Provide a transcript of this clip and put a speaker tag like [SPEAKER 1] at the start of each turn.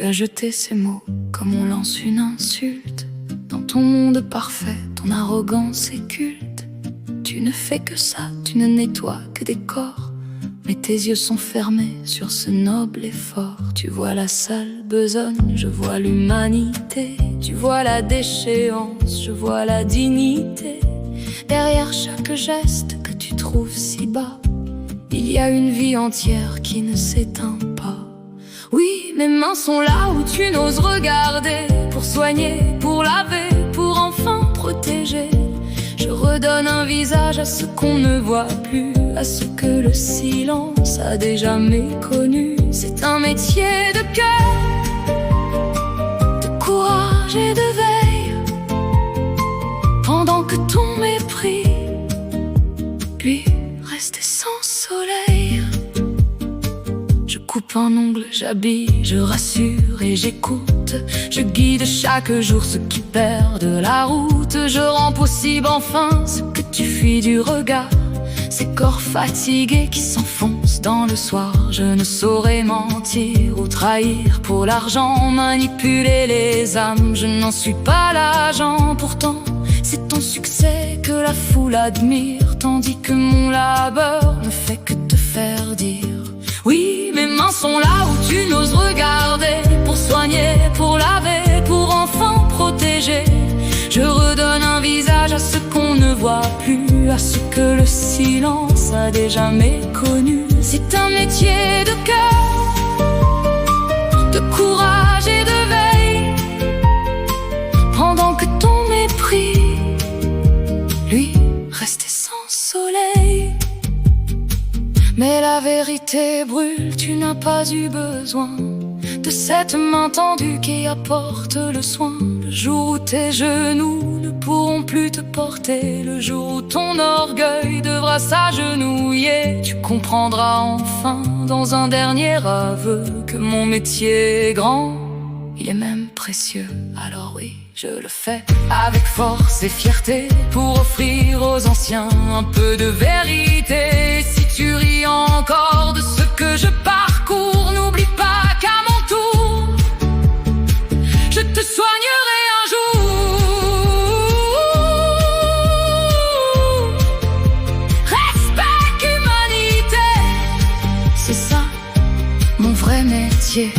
[SPEAKER 1] as jeté ces mots comme on lance une insulte. Dans ton monde parfait, ton arrogance est culte. Tu ne fais que ça, tu ne nettoies que des corps. Mais tes yeux sont fermés sur ce noble effort. Tu vois la sale besogne, je vois l'humanité. Tu vois la déchéance, je vois la dignité. Derrière chaque geste que tu trouves si bas, il y a une vie entière qui ne s'éteint pas. Oui, mes mains sont là où tu n'oses regarder. Pour soigner, pour laver, pour enfin protéger. Je redonne un visage à ce qu'on ne voit plus, à ce que le silence a déjà méconnu. C'est un métier de cœur, de courage et de veille. Pendant que ton mépris, lui, restait sans soleil. Je coupe un ongle, j'habille, je rassure et j'écoute. Je guide chaque jour ceux qui perdent la route. Je rends possible enfin ce que tu fuis du regard. Ces corps fatigués qui s'enfoncent dans le soir. Je ne saurais mentir ou trahir pour l'argent. Manipuler les âmes, je n'en suis pas l'agent. Pourtant, c'est ton succès que la foule admire, tandis que mon labeur ne fait que te faire dire. Oui, mes mains sont là où tu n'oses regarder. Pour soigner, pour laver, pour enfin protéger. Je redonne un visage à ce qu'on ne voit plus, à ce que le silence a déjà méconnu. C'est un métier de cœur, de courage et de veille. Pendant que ton mépris, lui, restait sans soleil. Mais la vérité brûle, tu n'as pas eu besoin de cette main tendue qui apporte le soin. Le jour où tes genoux ne pourront plus te porter, le jour où ton orgueil devra s'agenouiller, tu comprendras enfin dans un dernier aveu que mon métier est grand, il est même précieux. Alors oui, je le fais avec force et fierté pour offrir aux anciens un peu de vérité. Si tu ris encore de ce que je parcours, n'oublie pas qu'à mon tour, je te soignerai un jour. Respect, humanité, c'est ça mon vrai métier.